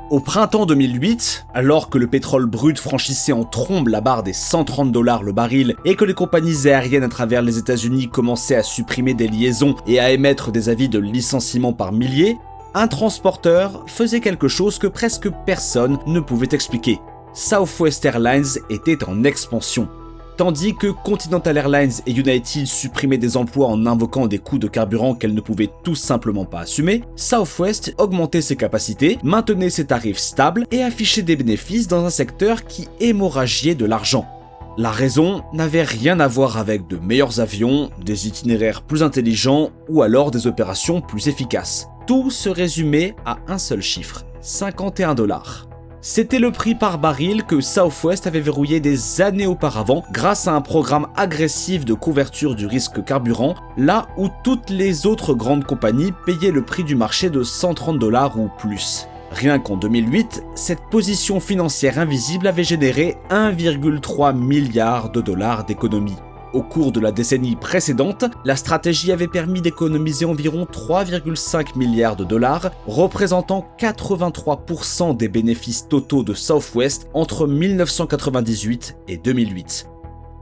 Au printemps 2008, alors que le pétrole brut franchissait en trombe la barre des $130 le baril et que les compagnies aériennes à travers les États-Unis commençaient à supprimer des liaisons et à émettre des avis de licenciement par milliers, un transporteur faisait quelque chose que presque personne ne pouvait expliquer. Southwest Airlines était en expansion. Tandis que Continental Airlines et United supprimaient des emplois en invoquant des coûts de carburant qu'elles ne pouvaient tout simplement pas assumer, Southwest augmentait ses capacités, maintenait ses tarifs stables et affichait des bénéfices dans un secteur qui hémorragiait de l'argent. La raison n'avait rien à voir avec de meilleurs avions, des itinéraires plus intelligents ou alors des opérations plus efficaces. Tout se résumait à un seul chiffre, $51. C'était le prix par baril que Southwest avait verrouillé des années auparavant grâce à un programme agressif de couverture du risque carburant, là où toutes les autres grandes compagnies payaient le prix du marché de $130 ou plus. Rien qu'en 2008, cette position financière invisible avait généré 1,3 milliard de dollars d'économies. Au cours de la décennie précédente, la stratégie avait permis d'économiser environ 3,5 milliards de dollars, représentant 83% des bénéfices totaux de Southwest entre 1998 et 2008.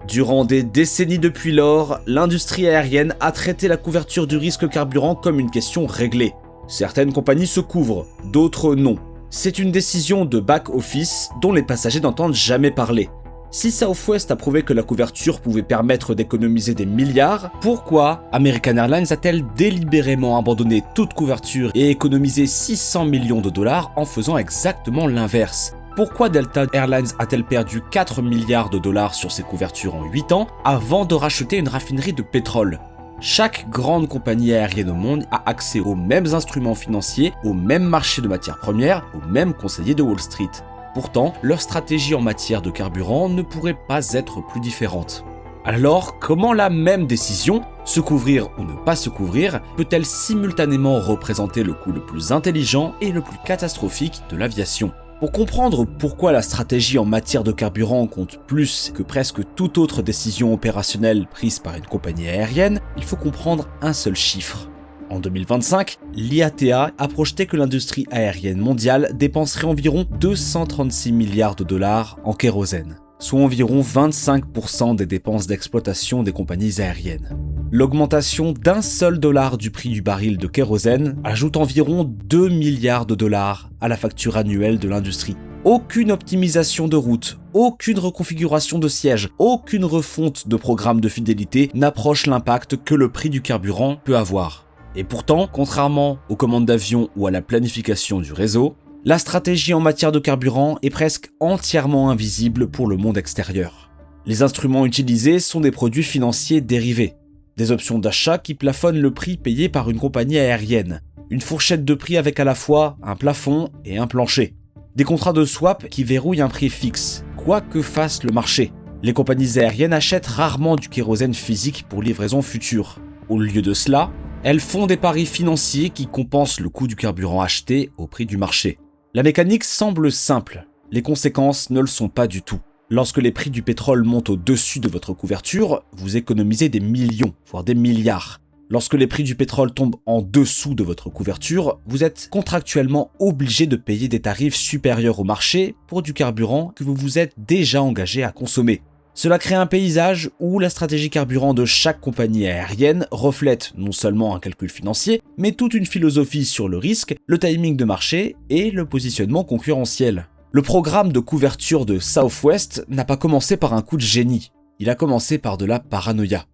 Durant des décennies depuis lors, l'industrie aérienne a traité la couverture du risque carburant comme une question réglée. Certaines compagnies se couvrent, d'autres non. C'est une décision de back-office dont les passagers n'entendent jamais parler. Si Southwest a prouvé que la couverture pouvait permettre d'économiser des milliards, pourquoi American Airlines a-t-elle délibérément abandonné toute couverture et économisé 600 millions de dollars en faisant exactement l'inverse ? Pourquoi Delta Airlines a-t-elle perdu 4 milliards de dollars sur ses couvertures en 8 ans avant de racheter une raffinerie de pétrole ? Chaque grande compagnie aérienne au monde a accès aux mêmes instruments financiers, aux mêmes marchés de matières premières, aux mêmes conseillers de Wall Street. Pourtant, leur stratégie en matière de carburant ne pourrait pas être plus différente. Alors, comment la même décision, se couvrir ou ne pas se couvrir, peut-elle simultanément représenter le coût le plus intelligent et le plus catastrophique de l'aviation ? Pour comprendre pourquoi la stratégie en matière de carburant compte plus que presque toute autre décision opérationnelle prise par une compagnie aérienne, il faut comprendre un seul chiffre. En 2025, l'IATA a projeté que l'industrie aérienne mondiale dépenserait environ 236 milliards de dollars en kérosène, soit environ 25% des dépenses d'exploitation des compagnies aériennes. L'augmentation d'un seul dollar du prix du baril de kérosène ajoute environ 2 milliards de dollars à la facture annuelle de l'industrie. Aucune optimisation de route, aucune reconfiguration de sièges, aucune refonte de programme de fidélité n'approche l'impact que le prix du carburant peut avoir. Et pourtant, contrairement aux commandes d'avion ou à la planification du réseau, la stratégie en matière de carburant est presque entièrement invisible pour le monde extérieur. Les instruments utilisés sont des produits financiers dérivés, des options d'achat qui plafonnent le prix payé par une compagnie aérienne, une fourchette de prix avec à la fois un plafond et un plancher, des contrats de swap qui verrouillent un prix fixe, quoi que fasse le marché. Les compagnies aériennes achètent rarement du kérosène physique pour livraison future. Au lieu de cela, elles font des paris financiers qui compensent le coût du carburant acheté au prix du marché. La mécanique semble simple, les conséquences ne le sont pas du tout. Lorsque les prix du pétrole montent au-dessus de votre couverture, vous économisez des millions, voire des milliards. Lorsque les prix du pétrole tombent en dessous de votre couverture, vous êtes contractuellement obligé de payer des tarifs supérieurs au marché pour du carburant que vous vous êtes déjà engagé à consommer. Cela crée un paysage où la stratégie carburant de chaque compagnie aérienne reflète non seulement un calcul financier, mais toute une philosophie sur le risque, le timing de marché et le positionnement concurrentiel. Le programme de couverture de Southwest n'a pas commencé par un coup de génie, il a commencé par de la paranoïa.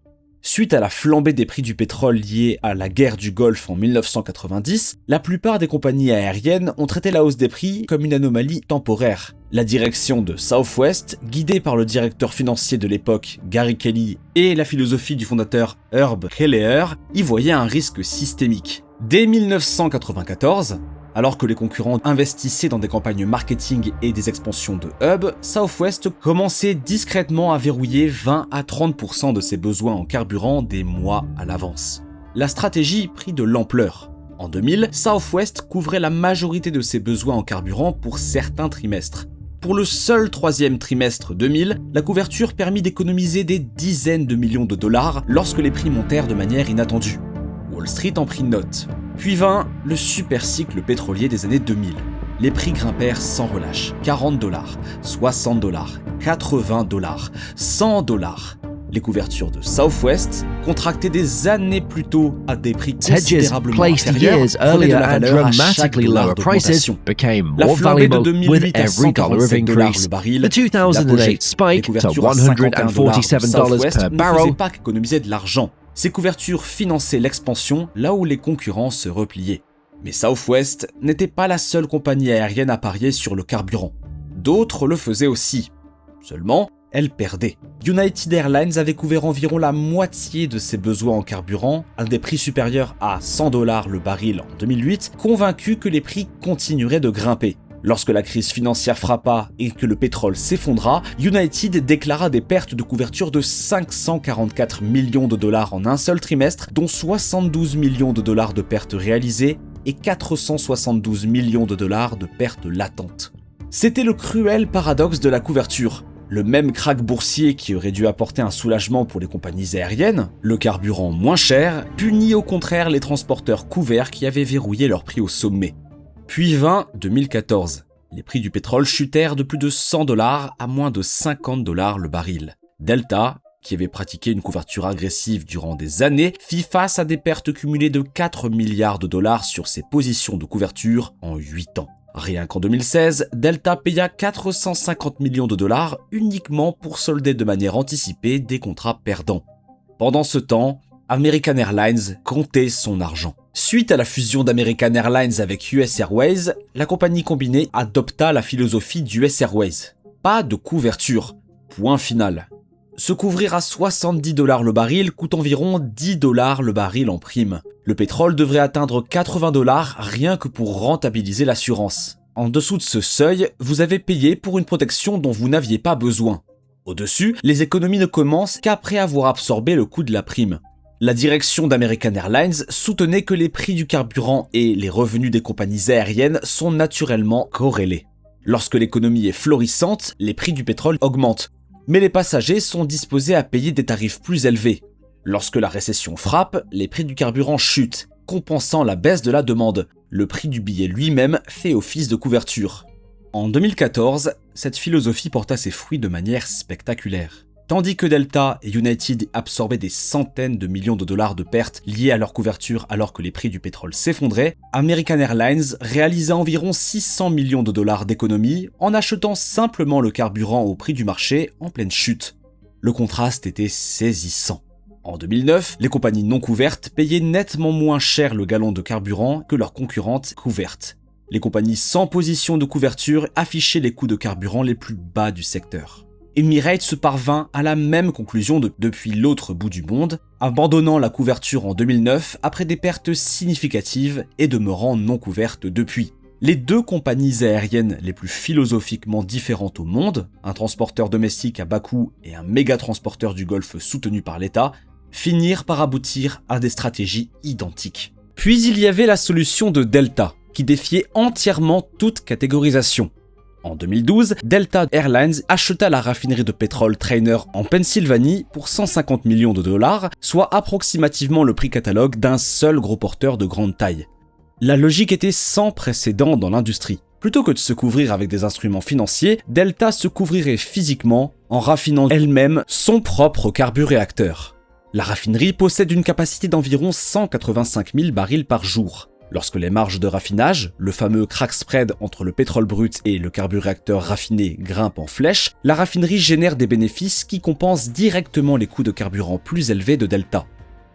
Suite à la flambée des prix du pétrole liée à la guerre du Golfe en 1990, la plupart des compagnies aériennes ont traité la hausse des prix comme une anomalie temporaire. La direction de Southwest, guidée par le directeur financier de l'époque, Gary Kelly, et la philosophie du fondateur Herb Kelleher, y voyait un risque systémique. Dès 1994, alors que les concurrents investissaient dans des campagnes marketing et des expansions de hub, Southwest commençait discrètement à verrouiller 20 à 30% de ses besoins en carburant des mois à l'avance. La stratégie prit de l'ampleur. En 2000, Southwest couvrait la majorité de ses besoins en carburant pour certains trimestres. Pour le seul troisième trimestre 2000, la couverture permit d'économiser des dizaines de millions de dollars lorsque les prix montèrent de manière inattendue. Wall Street en prit note. Puis vint le super cycle pétrolier des années 2000. les prix grimpèrent sans relâche. $40, $60, $80, $100. Les couvertures de Southwest, contractées des années plus tôt à des prix considérablement inférieurs, prenaient de la valeur à chaque dollar d'augmentation. La flambée de 2008 à $147 le baril, l'apogée des couvertures à $51 pour Southwest ne faisait pas qu'économiser de l'argent. Ces couvertures finançaient l'expansion là où les concurrents se repliaient. Mais Southwest n'était pas la seule compagnie aérienne à parier sur le carburant. D'autres le faisaient aussi. Seulement, elle perdait. United Airlines avait couvert environ la moitié de ses besoins en carburant à des prix supérieurs à $100 le baril en 2008, convaincu que les prix continueraient de grimper. Lorsque la crise financière frappa et que le pétrole s'effondra, United déclara des pertes de couverture de $544 millions en un seul trimestre, dont $72 millions de pertes réalisées et $472 millions de pertes latentes. C'était le cruel paradoxe de la couverture. Le même krach boursier qui aurait dû apporter un soulagement pour les compagnies aériennes, le carburant moins cher, punit au contraire les transporteurs couverts qui avaient verrouillé leur prix au sommet. Puis vint 2014. Les prix du pétrole chutèrent de plus de $100 à moins de $50 le baril. Delta, qui avait pratiqué une couverture agressive durant des années, fit face à des pertes cumulées de $4 milliards sur ses positions de couverture en 8 ans. Rien qu'en 2016, Delta paya $450 millions uniquement pour solder de manière anticipée des contrats perdants. Pendant ce temps, American Airlines comptait son argent. Suite à la fusion d'American Airlines avec US Airways, la compagnie combinée adopta la philosophie d'US Airways. Pas de couverture. Point final. Se couvrir à $70 le baril coûte environ $10 le baril en prime. Le pétrole devrait atteindre $80 rien que pour rentabiliser l'assurance. En dessous de ce seuil, vous avez payé pour une protection dont vous n'aviez pas besoin. Au-dessus, les économies ne commencent qu'après avoir absorbé le coût de la prime. La direction d'American Airlines soutenait que les prix du carburant et les revenus des compagnies aériennes sont naturellement corrélés. Lorsque l'économie est florissante, les prix du pétrole augmentent. Mais les passagers sont disposés à payer des tarifs plus élevés. Lorsque la récession frappe, les prix du carburant chutent, compensant la baisse de la demande. Le prix du billet lui-même fait office de couverture. En 2014, cette philosophie porta ses fruits de manière spectaculaire. Tandis que Delta et United absorbaient des centaines de millions de dollars de pertes liées à leur couverture alors que les prix du pétrole s'effondraient, American Airlines réalisa environ $600 millions d'économies en achetant simplement le carburant au prix du marché en pleine chute. Le contraste était saisissant. En 2009, les compagnies non couvertes payaient nettement moins cher le gallon de carburant que leurs concurrentes couvertes. Les compagnies sans position de couverture affichaient les coûts de carburant les plus bas du secteur. Emirates se parvint à la même conclusion depuis l'autre bout du monde, abandonnant la couverture en 2009 après des pertes significatives et demeurant non couvertes depuis. Les deux compagnies aériennes les plus philosophiquement différentes au monde, un transporteur domestique à bas coût et un méga transporteur du Golfe soutenu par l'État, finirent par aboutir à des stratégies identiques. Puis il y avait la solution de Delta, qui défiait entièrement toute catégorisation. En 2012, Delta Airlines acheta la raffinerie de pétrole Trainer en Pennsylvanie pour $150 millions, soit approximativement le prix catalogue d'un seul gros porteur de grande taille. La logique était sans précédent dans l'industrie. Plutôt que de se couvrir avec des instruments financiers, Delta se couvrirait physiquement en raffinant elle-même son propre carburéacteur. La raffinerie possède une capacité d'environ 185 000 barils par jour. Lorsque les marges de raffinage, le fameux crack spread entre le pétrole brut et le carburéacteur raffiné grimpent en flèche, la raffinerie génère des bénéfices qui compensent directement les coûts de carburant plus élevés de Delta.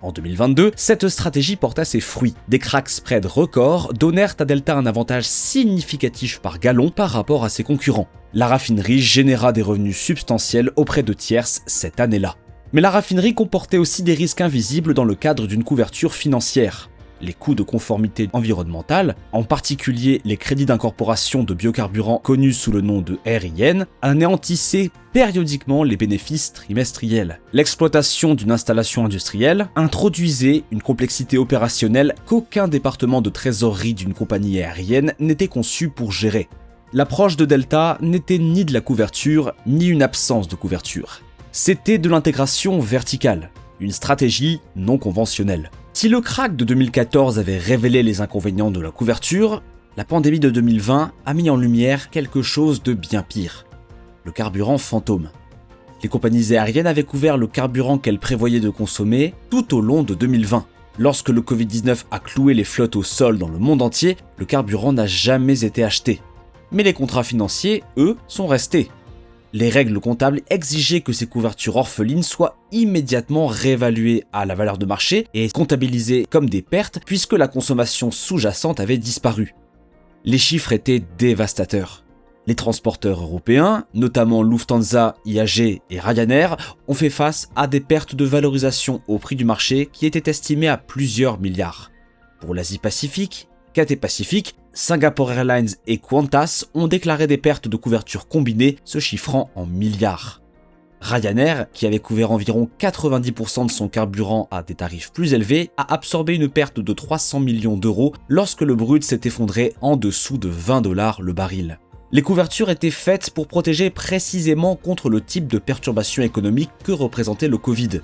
En 2022, cette stratégie porta ses fruits. Des crack spread records donnèrent à Delta un avantage significatif par gallon par rapport à ses concurrents. La raffinerie généra des revenus substantiels auprès de tierces cette année-là. Mais la raffinerie comportait aussi des risques invisibles dans le cadre d'une couverture financière. Les coûts de conformité environnementale, en particulier les crédits d'incorporation de biocarburants connus sous le nom de RIN, anéantissaient périodiquement les bénéfices trimestriels. L'exploitation d'une installation industrielle introduisait une complexité opérationnelle qu'aucun département de trésorerie d'une compagnie aérienne n'était conçu pour gérer. L'approche de Delta n'était ni de la couverture, ni une absence de couverture. C'était de l'intégration verticale, une stratégie non conventionnelle. Si le krach de 2014 avait révélé les inconvénients de la couverture, La pandémie de 2020 a mis en lumière quelque chose de bien pire. Le carburant fantôme. Les compagnies aériennes avaient couvert le carburant qu'elles prévoyaient de consommer tout au long de 2020. Lorsque le Covid-19 a cloué les flottes au sol dans le monde entier, le carburant n'a jamais été acheté. Mais les contrats financiers, eux, sont restés. Les règles comptables exigeaient que ces couvertures orphelines soient immédiatement réévaluées à la valeur de marché et comptabilisées comme des pertes puisque la consommation sous-jacente avait disparu. Les chiffres étaient dévastateurs. Les transporteurs européens, notamment Lufthansa, IAG et Ryanair, ont fait face à des pertes de valorisation au prix du marché qui étaient estimées à plusieurs milliards. Pour l'Asie-Pacifique, Cathay Pacific, Singapore Airlines et Qantas ont déclaré des pertes de couverture combinées se chiffrant en milliards. Ryanair, qui avait couvert environ 90% de son carburant à des tarifs plus élevés, a absorbé une perte de 300 millions d'euros lorsque le brut s'est effondré en dessous de $20 le baril. Les couvertures étaient faites pour protéger précisément contre le type de perturbation économique que représentait le Covid.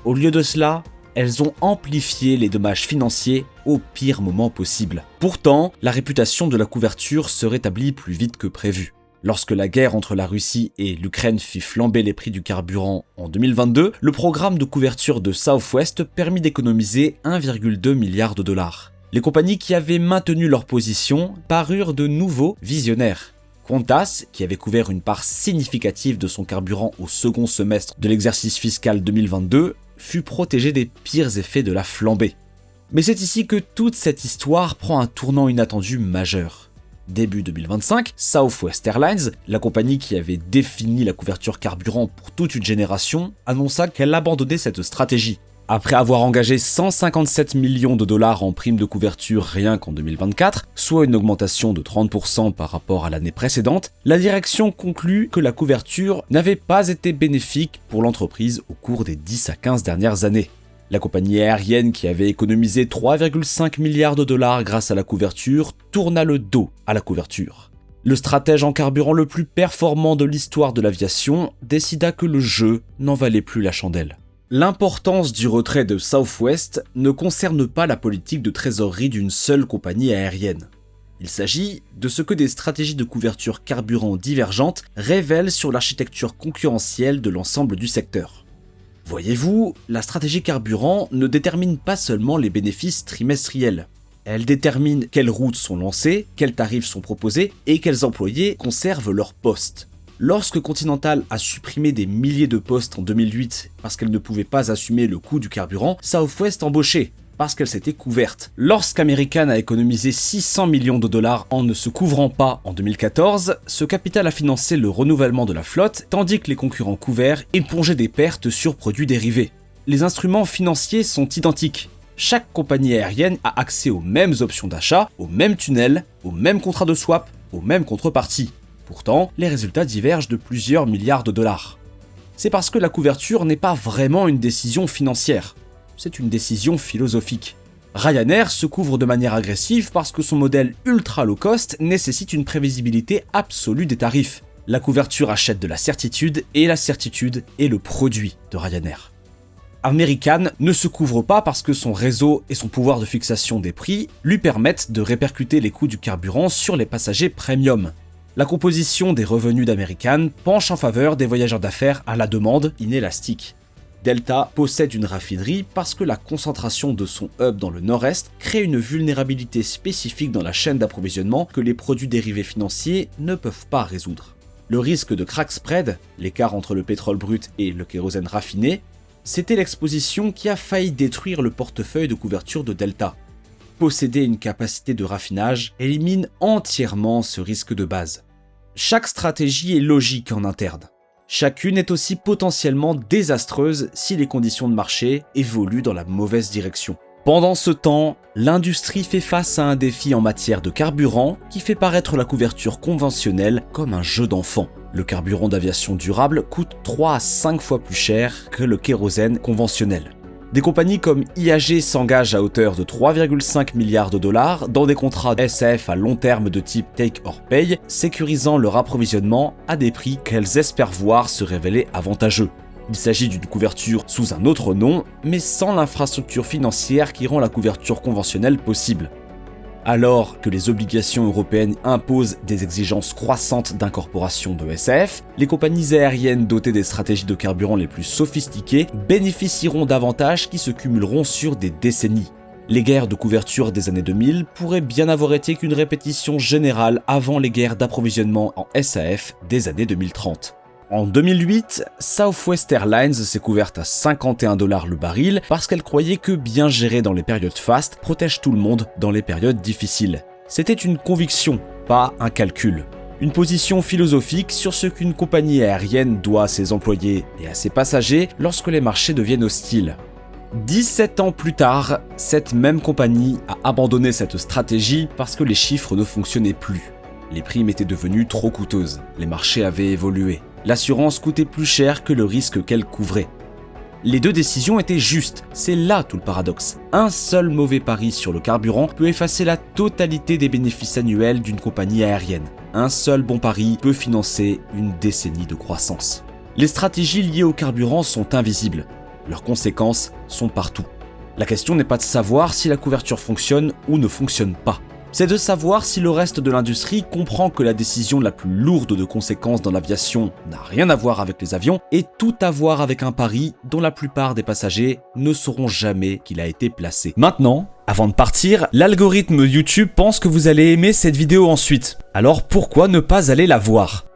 Au lieu de cela, elles ont amplifié les dommages financiers au pire moment possible. Pourtant, la réputation de la couverture se rétablit plus vite que prévu. Lorsque la guerre entre la Russie et l'Ukraine fit flamber les prix du carburant en 2022, le programme de couverture de Southwest permit d'économiser 1,2 milliard de dollars. Les compagnies qui avaient maintenu leur position parurent de nouveau visionnaires. Qantas, qui avait couvert une part significative de son carburant au second semestre de l'exercice fiscal 2022, fut protégé des pires effets de la flambée. Mais c'est ici que toute cette histoire prend un tournant inattendu majeur. Début 2025, Southwest Airlines, la compagnie qui avait défini la couverture carburant pour toute une génération, annonça qu'elle abandonnait cette stratégie. Après avoir engagé 157 millions de dollars en primes de couverture rien qu'en 2024, soit une augmentation de 30% par rapport à l'année précédente, la direction conclut que la couverture n'avait pas été bénéfique pour l'entreprise au cours des 10 à 15 dernières années. La compagnie aérienne qui avait économisé 3,5 milliards de dollars grâce à la couverture tourna le dos à la couverture. Le stratège en carburant le plus performant de l'histoire de l'aviation décida que le jeu n'en valait plus la chandelle. L'importance du retrait de Southwest ne concerne pas la politique de trésorerie d'une seule compagnie aérienne. Il s'agit de ce que des stratégies de couverture carburant divergentes révèlent sur l'architecture concurrentielle de l'ensemble du secteur. Voyez-vous, la stratégie carburant ne détermine pas seulement les bénéfices trimestriels. Elle détermine quelles routes sont lancées, quels tarifs sont proposés et quels employés conservent leur poste. Lorsque Continental a supprimé des milliers de postes en 2008 parce qu'elle ne pouvait pas assumer le coût du carburant, Southwest embauchait parce qu'elle s'était couverte. Lorsqu'American a économisé 600 millions de dollars en ne se couvrant pas en 2014, ce capital a financé le renouvellement de la flotte, tandis que les concurrents couverts épongeaient des pertes sur produits dérivés. Les instruments financiers sont identiques. Chaque compagnie aérienne a accès aux mêmes options d'achat, aux mêmes tunnels, aux mêmes contrats de swap, aux mêmes contreparties. Pourtant, les résultats divergent de plusieurs milliards de dollars. C'est parce que la couverture n'est pas vraiment une décision financière, c'est une décision philosophique. Ryanair se couvre de manière agressive parce que son modèle ultra low cost nécessite une prévisibilité absolue des tarifs. La couverture achète de la certitude et la certitude est le produit de Ryanair. American ne se couvre pas parce que son réseau et son pouvoir de fixation des prix lui permettent de répercuter les coûts du carburant sur les passagers premium. La composition des revenus d'American penche en faveur des voyageurs d'affaires à la demande inélastique. Delta possède une raffinerie parce que la concentration de son hub dans le nord-est crée une vulnérabilité spécifique dans la chaîne d'approvisionnement que les produits dérivés financiers ne peuvent pas résoudre. Le risque de crack spread, l'écart entre le pétrole brut et le kérosène raffiné, c'était l'exposition qui a failli détruire le portefeuille de couverture de Delta. Posséder une capacité de raffinage élimine entièrement ce risque de base. Chaque stratégie est logique en interne. Chacune est aussi potentiellement désastreuse si les conditions de marché évoluent dans la mauvaise direction. Pendant ce temps, l'industrie fait face à un défi en matière de carburant qui fait paraître la couverture conventionnelle comme un jeu d'enfant. Le carburant d'aviation durable coûte 3 à 5 fois plus cher que le kérosène conventionnel. Des compagnies comme IAG s'engagent à hauteur de 3,5 milliards de dollars dans des contrats SAF à long terme de type Take or Pay, sécurisant leur approvisionnement à des prix qu'elles espèrent voir se révéler avantageux. Il s'agit d'une couverture sous un autre nom, mais sans l'infrastructure financière qui rend la couverture conventionnelle possible. Alors que les obligations européennes imposent des exigences croissantes d'incorporation de SAF, les compagnies aériennes dotées des stratégies de carburant les plus sophistiquées bénéficieront d'avantages qui se cumuleront sur des décennies. Les guerres de couverture des années 2000 pourraient bien avoir été qu'une répétition générale avant les guerres d'approvisionnement en SAF des années 2030. En 2008, Southwest Airlines s'est couverte à 51 $ le baril parce qu'elle croyait que bien gérer dans les périodes fastes protège tout le monde dans les périodes difficiles. C'était une conviction, pas un calcul. Une position philosophique sur ce qu'une compagnie aérienne doit à ses employés et à ses passagers lorsque les marchés deviennent hostiles. 17 ans plus tard, cette même compagnie a abandonné cette stratégie parce que les chiffres ne fonctionnaient plus. Les primes étaient devenues trop coûteuses, les marchés avaient évolué. L'assurance coûtait plus cher que le risque qu'elle couvrait. Les deux décisions étaient justes, c'est là tout le paradoxe. Un seul mauvais pari sur le carburant peut effacer la totalité des bénéfices annuels d'une compagnie aérienne. Un seul bon pari peut financer une décennie de croissance. Les stratégies liées au carburant sont invisibles. Leurs conséquences sont partout. La question n'est pas de savoir si la couverture fonctionne ou ne fonctionne pas. C'est de savoir si le reste de l'industrie comprend que la décision la plus lourde de conséquences dans l'aviation n'a rien à voir avec les avions et tout à voir avec un pari dont la plupart des passagers ne sauront jamais qu'il a été placé. Maintenant, avant de partir, l'algorithme YouTube pense que vous allez aimer cette vidéo ensuite. Alors pourquoi ne pas aller la voir ?